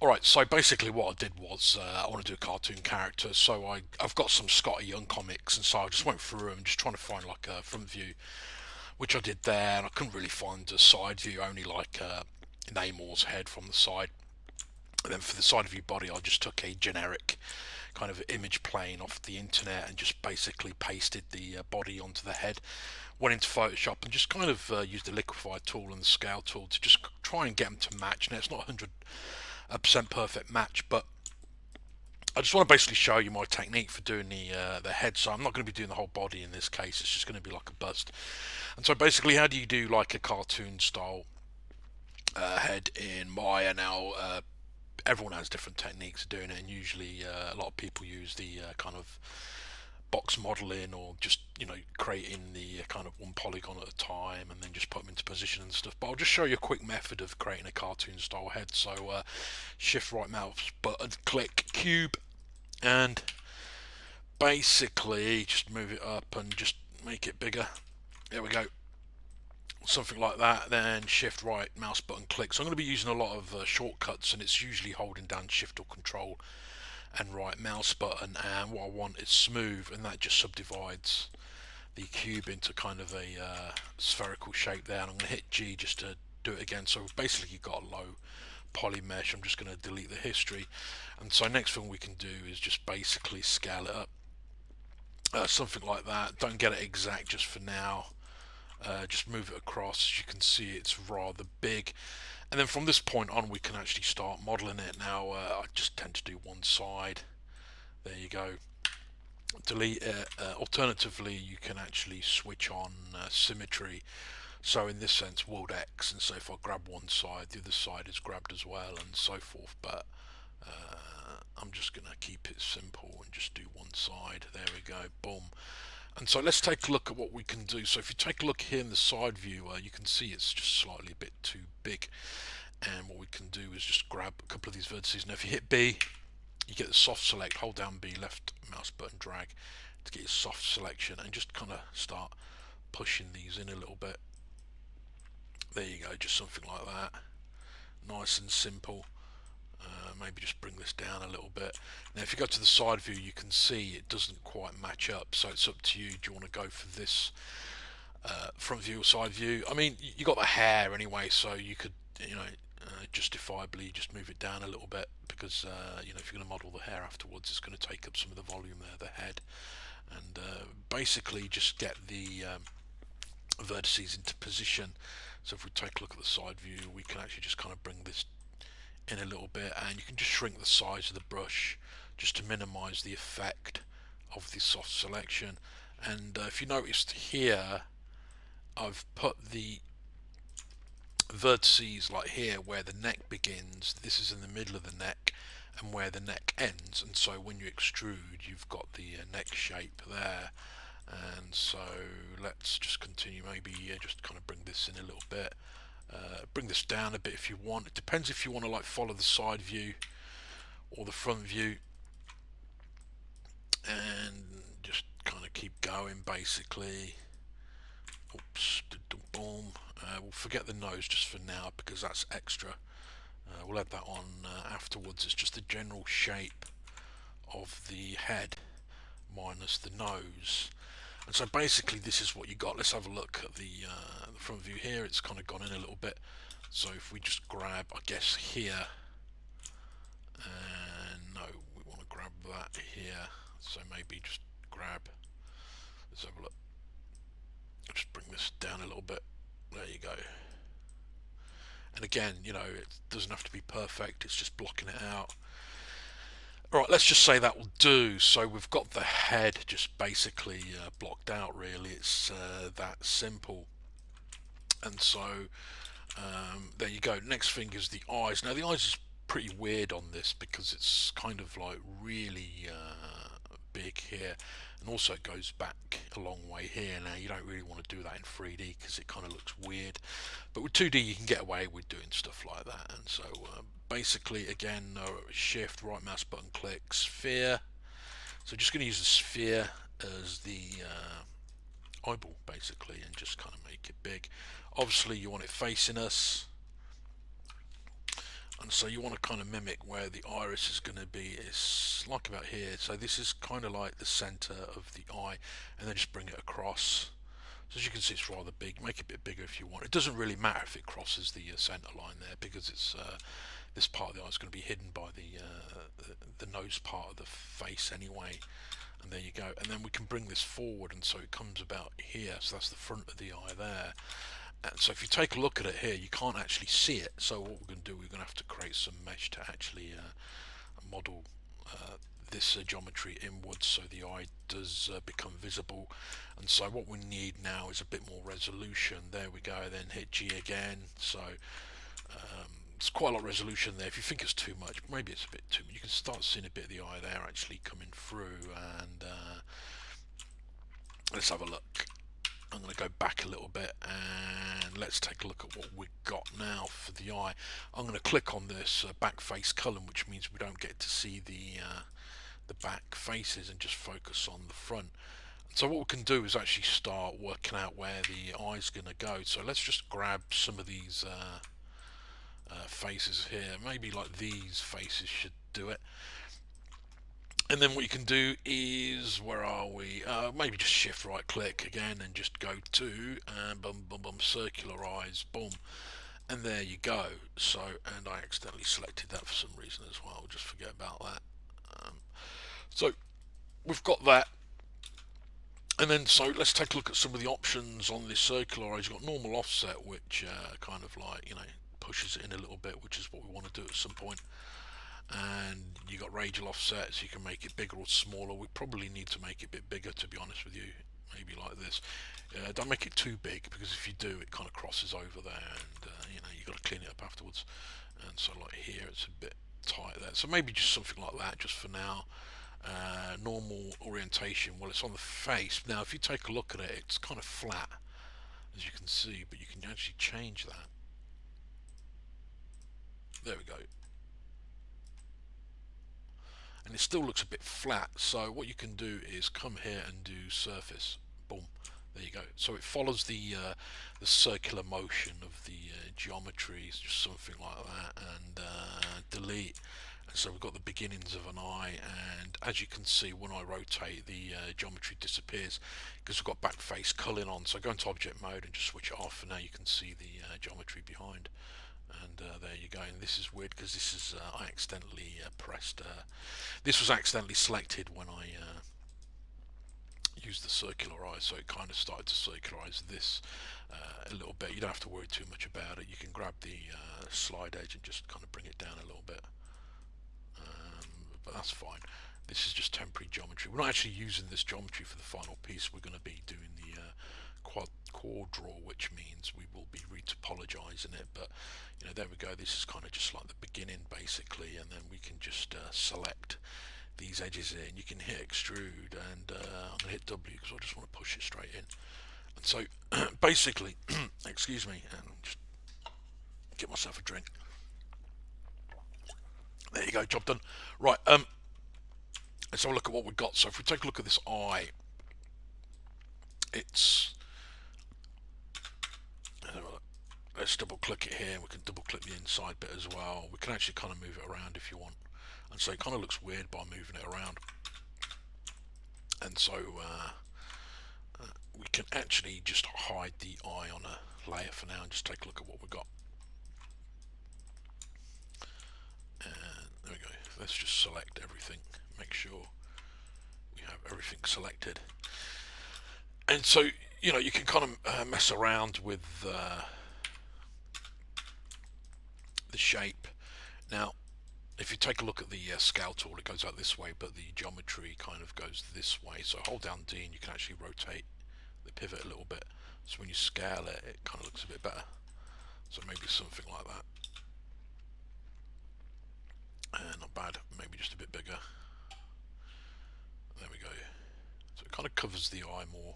Alright, so basically what I did was I want to do a cartoon character, so I've got some Scotty Young comics, and so I just went through them, just trying to find like a front view, which I did there, and I couldn't really find a side view, only like Namor's head from the side. And then for the side view body, I just took a generic kind of image plane off the internet and just basically pasted the body onto the head. Went into Photoshop and just kind of used the liquify tool and the scale tool to just try and get them to match. Now it's not 100% perfect match, but I just want to basically show you my technique for doing the head. So I'm not going to be doing the whole body in this case. It's just going to be like a bust. And so basically, how do you do like a cartoon style head in Maya? Now, everyone has different techniques of doing it, and usually a lot of people use the kind of box modeling, or just creating the kind of one polygon at a time and then just put them into position and stuff. But I'll just show you a quick method of creating a cartoon style head. So shift right mouse button, click cube, and basically just move it up and just make it bigger. There we go, something like that. Then shift right mouse button, click. So I'm going to be using a lot of shortcuts, and it's usually holding down shift or control and right mouse button. And what I want is smooth, and that just subdivides the cube into kind of a spherical shape there. And I'm going to hit G just to do it again. So basically you've got a low poly mesh. I'm just going to delete the history, and so next thing we can do is just basically scale it up, something like that. Don't get it exact just for now. Just move it across. As you can see, it's rather big, and then from this point on we can actually start modeling it. Now I just tend to do one side. There you go, delete it. Alternatively, you can actually switch on symmetry, so in this sense world X, and so if I grab one side, the other side is grabbed as well, and so forth. But I'm just gonna keep it simple and just do one side. There we go, boom. And so let's take a look at what we can do. So if you take a look here in the side view, you can see it's just slightly a bit too big, and what we can do is just grab a couple of these vertices. Now if you hit B, you get the soft select. Hold down B, left mouse button, drag to get your soft selection, and just kind of start pushing these in a little bit. There you go, just something like that, nice and simple. Maybe just bring this down a little bit. Now if you go to the side view, you can see it doesn't quite match up, so it's up to you. Do you want to go for this front view or side view? I mean, you got the hair anyway, so you could justifiably just move it down a little bit, because if you're going to model the hair afterwards, it's going to take up some of the volume there, the head. And basically just get the vertices into position. So if we take a look at the side view, we can actually just kind of bring this in a little bit, and you can just shrink the size of the brush just to minimize the effect of the soft selection. And if you noticed here, I've put the vertices like here where the neck begins. This is in the middle of the neck and where the neck ends, and so when you extrude, you've got the neck shape there. And so let's just continue. Maybe just kind of bring this in a little bit, bring this down a bit if you want. It depends if you want to like follow the side view or the front view, and just kind of keep going basically. Oops, boom. We'll forget the nose just for now because that's extra. We'll add that on afterwards. It's just the general shape of the head minus the nose. And so basically this is what you got. Let's have a look at the front view here. It's kind of gone in a little bit. So if we just grab, I guess here, and no, we want to grab that here. So maybe just grab, let's have a look. Just bring this down a little bit. There you go. And again, it doesn't have to be perfect. It's just blocking it out. Alright, let's just say that will do. So we've got the head just basically blocked out, really. It's that simple. And so there you go. Next thing is the eyes. Now the eyes is pretty weird on this because it's kind of like really big here, and also it goes back a long way here. Now you don't really want to do that in 3D because it kind of looks weird, but with 2D you can get away with doing stuff like that. And so basically again, shift right mouse button, click sphere. So just going to use the sphere as the eyeball basically, and just kind of make it big. Obviously you want it facing us, And so you want to kind of mimic where the iris is going to be. It's like about here. So this is kind of like the center of the eye, and then just bring it across. So as you can see, it's rather big. Make it a bit bigger if you want. It doesn't really matter if it crosses the center line there, because it's this part of the eye is going to be hidden by the nose part of the face anyway. And there you go. And then we can bring this forward, and so it comes about here. So that's the front of the eye there. And so if you take a look at it here, you can't actually see it. So what we're going to do, we're going to have to create some mesh to actually model this geometry inwards, so the eye does become visible. And so what we need now is a bit more resolution. There we go. Then hit G again. So it's quite a lot of resolution there. If you think it's too much, maybe it's a bit too much. You can start seeing a bit of the eye there actually coming through. And let's have a look. I'm going to go back a little bit and let's take a look at what we've got now for the eye. I'm going to click on this back face column, which means we don't get to see the back faces and just focus on the front. And so what we can do is actually start working out where the eye's going to go. So let's just grab some of these faces here. Maybe like these faces should do it. And then what you can do is, where are we? Maybe just shift right click again and just go to and boom, boom, boom, circular eyes, boom. And there you go. So, and I accidentally selected that for some reason as well. Just forget about that. So we've got that. And then, so let's take a look at some of the options on this circular eyes. You've got normal offset, which kind of like, you know, pushes it in a little bit, which is what we want to do at some point. And you got radial offsets. You can make it bigger or smaller. We probably need to make it a bit bigger, to be honest with you. Maybe like this. Don't make it too big, because if you do, it kind of crosses over there, and you know, you got to clean it up afterwards. And so like here, it's a bit tight there. So maybe just something like that, just for now. Normal orientation. Well, it's on the face. Now, if you take a look at it, it's kind of flat, as you can see, but you can actually change that. There we go. And it still looks a bit flat, so what you can do is come here and do surface. Boom, there you go. So it follows the circular motion of the geometry. It's just something like that, and delete. And so we've got the beginnings of an eye, and as you can see, when I rotate, the geometry disappears because we've got back face culling on. So go into object mode and just switch it off, and now you can see the geometry behind. And there you go. And this is weird because this is I accidentally pressed. This was accidentally selected when I used the circular eye, so it kind of started to circularize this a little bit. You don't have to worry too much about it. You can grab the slide edge and just kind of bring it down a little bit, but that's fine. This is just temporary geometry. We're not actually using this geometry for the final piece. We're going to be doing the quad draw, which means we will be retopologizing it. But you know, there we go. This is kind of just like the beginning, basically, and then we can just select these edges in. You can hit extrude, and I'm going to hit W because I just want to push it straight in. And so basically, excuse me, and just get myself a drink. There you go, job done. Right, let's have a look at what we've got. So if we take a look at this eye, it's, let's double click it here. We can double click the inside bit as well. We can actually kind of move it around if you want, and so it kind of looks weird by moving it around. And so we can actually just hide the eye on a layer for now and just take a look at what we've got. And there we go. Let's just select everything, make sure we have everything selected. And so, you know, you can kind of mess around with the shape. Now, if you take a look at the scale tool, it goes out this way, but the geometry kind of goes this way. So hold down D and you can actually rotate the pivot a little bit. So when you scale it, it kind of looks a bit better. So maybe something like that. Not bad, maybe just a bit bigger. There we go. So it kind of covers the eye more.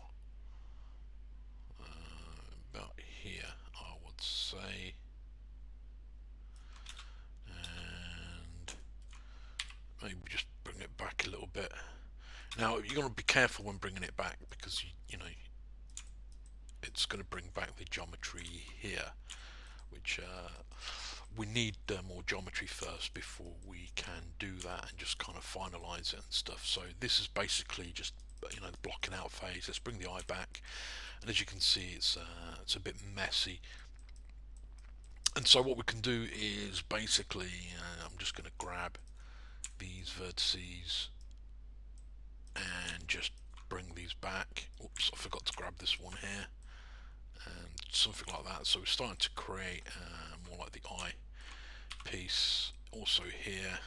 About here, I would say. And maybe just bring it back a little bit. Now you're going to be careful when bringing it back, because you know, it's going to bring back the geometry here, which we need more geometry first before we can do that and just kind of finalize it and stuff. So this is basically just, you know, the blocking out phase. Let's bring the eye back, and as you can see, it's a bit messy. And so what we can do is basically, I'm just going to grab these vertices and just bring these back. Oops, I forgot to grab this one here, and something like that. So we're starting to create more like the eye piece. Also here,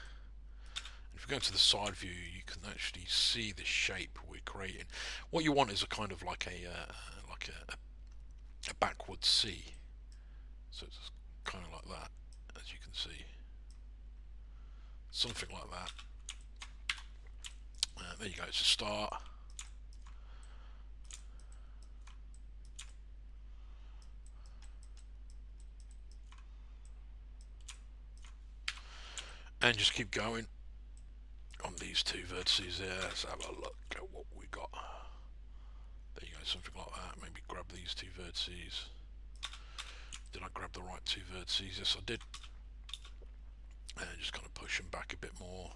if we go to the side view, you can actually see the shape we're creating. What you want is a kind of like a backward C. So it's kind of like that, as you can see, something like that. There you go. It's a start. And just keep going on these two vertices there. Let's have a look at what we got. There you go, something like that. Maybe grab these two vertices. Did I grab the right two vertices? Yes, I did. And just kind of push them back a bit more.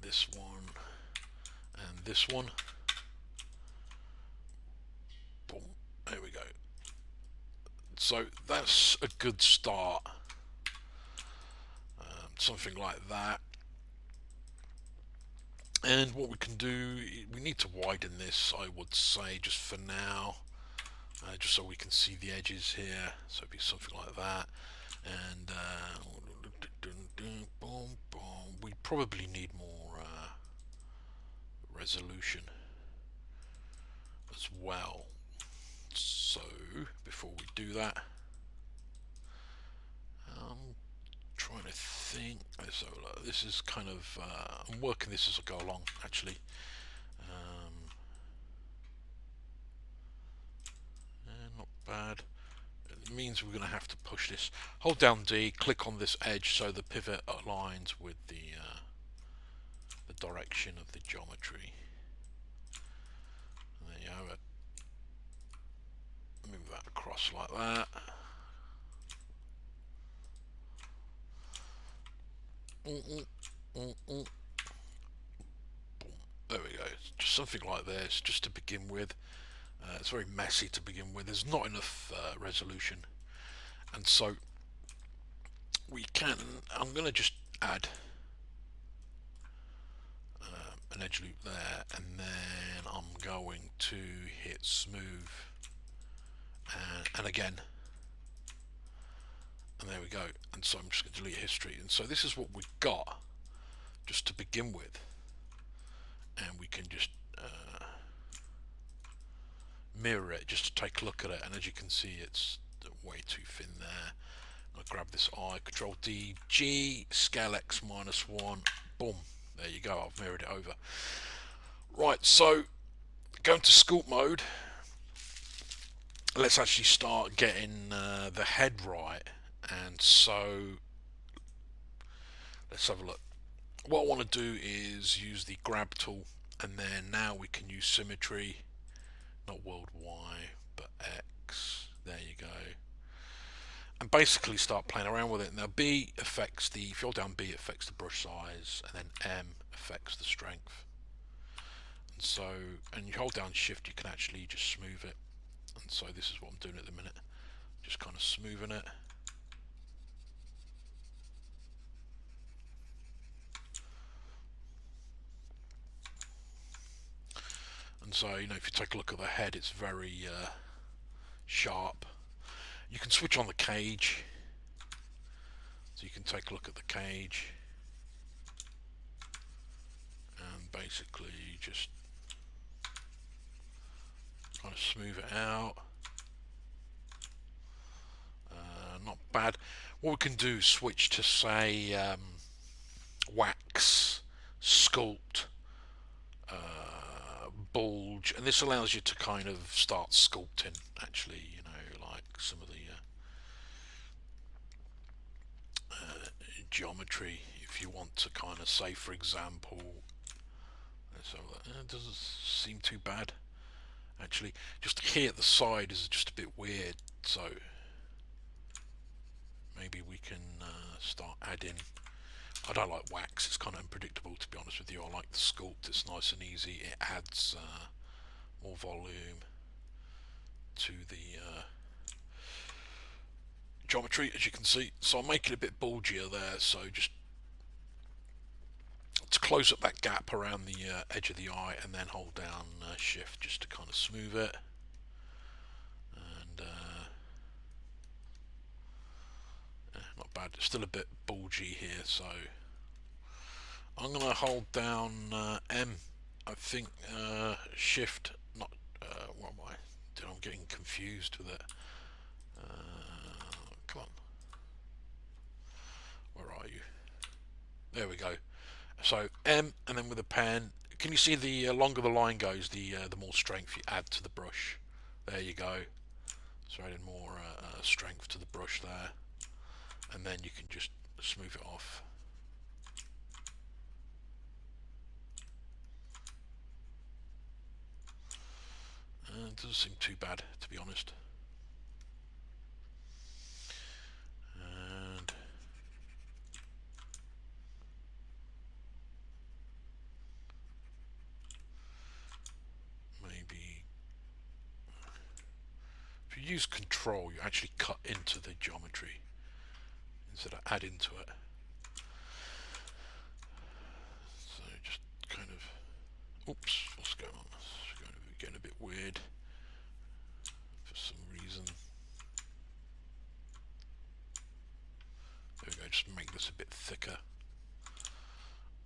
This one and this one. Boom. There we go. So that's a good start. Something like that. And what we can do, we need to widen this, I would say, just for now, just so we can see the edges here. So it'd be something like that. And boom, boom. We probably need more resolution as well. So before we do that, trying to think. So this is kind of I'm working this as I go along, actually. Not bad. It means we're going to have to push this. Hold down D, click on this edge so the pivot aligns with the direction of the geometry. And there you have it. Move that across like that. There we go. Just something like this, just to begin with. It's very messy to begin with. There's not enough resolution, and so we can. I'm going to just add an edge loop there, and then I'm going to hit smooth, and again. And there we go. And so I'm just going to delete history. And so this is what we've got just to begin with. And we can just mirror it just to take a look at it. And as you can see, it's way too thin there. I'll grab this eye, Control D, G, Scale X -1. Boom. There you go. I've mirrored it over. Right. So going to sculpt mode. Let's actually start getting the head right. And so let's have a look. What I want to do is use the grab tool, and then now we can use symmetry, not world Y but X. There you go, and basically start playing around with it. Now B affects the, if you hold down B, it affects the brush size, and then M affects the strength. And so, and you hold down shift, you can actually just smooth it. And so this is what I'm doing at the minute, just kind of smoothing it. And so, you know, if you take a look at the head, it's very sharp. You can switch on the cage, so you can take a look at the cage and basically just kind of smooth it out. Not bad. What we can do is switch to, say, wax, sculpt, bulge, and this allows you to kind of start sculpting, actually, you know, like some of the geometry, if you want to kind of say, for example, so it doesn't seem too bad, actually. Just here at the side is just a bit weird, so maybe we can start adding. I don't like wax, it's kind of unpredictable, to be honest with you. I like the sculpt, it's nice and easy, it adds more volume to the geometry, as you can see. So I'll make it a bit bulgier there, so just to close up that gap around the edge of the eye, and then hold down shift just to kind of smooth it. And not bad, it's still a bit bulgy here, so I'm going to hold down M, I think, shift, not, what am I doing? I'm getting confused with it. Come on, where are you? There we go. So M, and then with a pen, can you see the longer the line goes, the more strength you add to the brush. There you go. So adding more strength to the brush there, and then you can just smooth it off. It doesn't seem too bad, to be honest. And maybe if you use control, you actually cut into the geometry instead of add into it. So just kind of, oops, what's going on? It's getting a bit weird for some reason. There we go, just make this a bit thicker.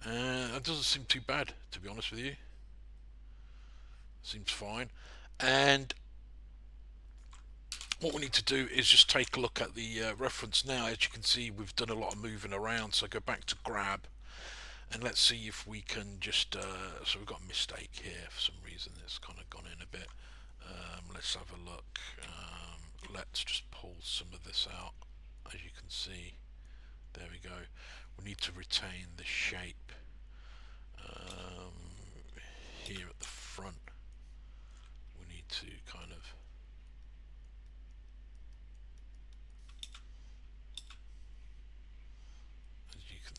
That doesn't seem too bad, to be honest with you. Seems fine. And what we need to do is just take a look at the reference now. As you can see, we've done a lot of moving around, so go back to grab, and let's see if we can just so we've got a mistake here for some reason. It's kind of gone in a bit. Let's have a look. Let's just pull some of this out. As you can see, there we go. We need to retain the shape here at the front. We need to kind of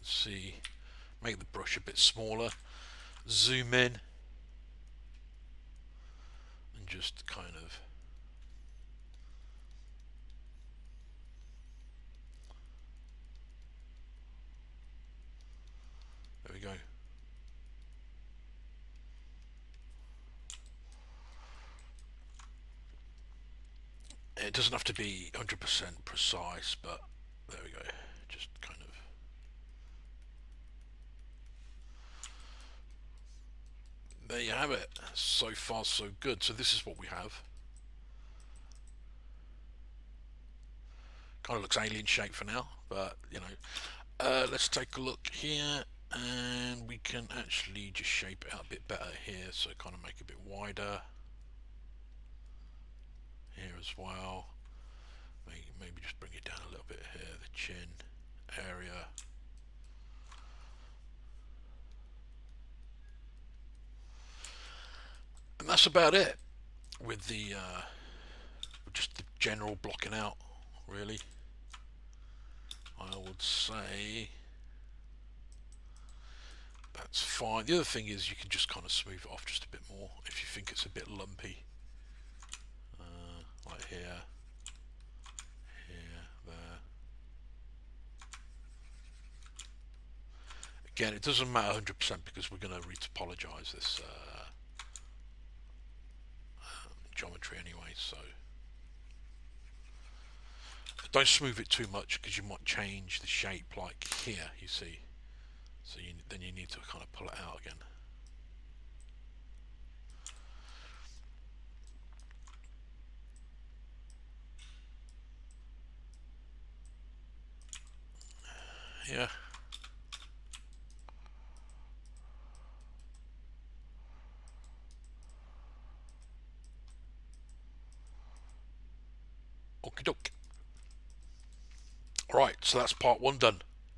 see, make the brush a bit smaller, zoom in, and just kind of there we go. It doesn't have to be 100% precise, but there we go. Just kind of there you have it. So far so good. So this is what we have. Kind of looks alien shape for now, but you know. Let's take a look here, and we can actually just shape it out a bit better here, so kind of make it a bit wider here as well. Maybe just bring it down a little bit here, the chin area. And that's about it with the just the general blocking out, really. I would say that's fine. The other thing is you can just kind of smooth it off just a bit more if you think it's a bit lumpy, like here, there. Again, it doesn't matter 100% because we're going to retopologize this geometry anyway, so don't smooth it too much because you might change the shape, like here, you see. So then you need to kind of pull it out again. Yeah. Okie doke. Right, so that's part one done.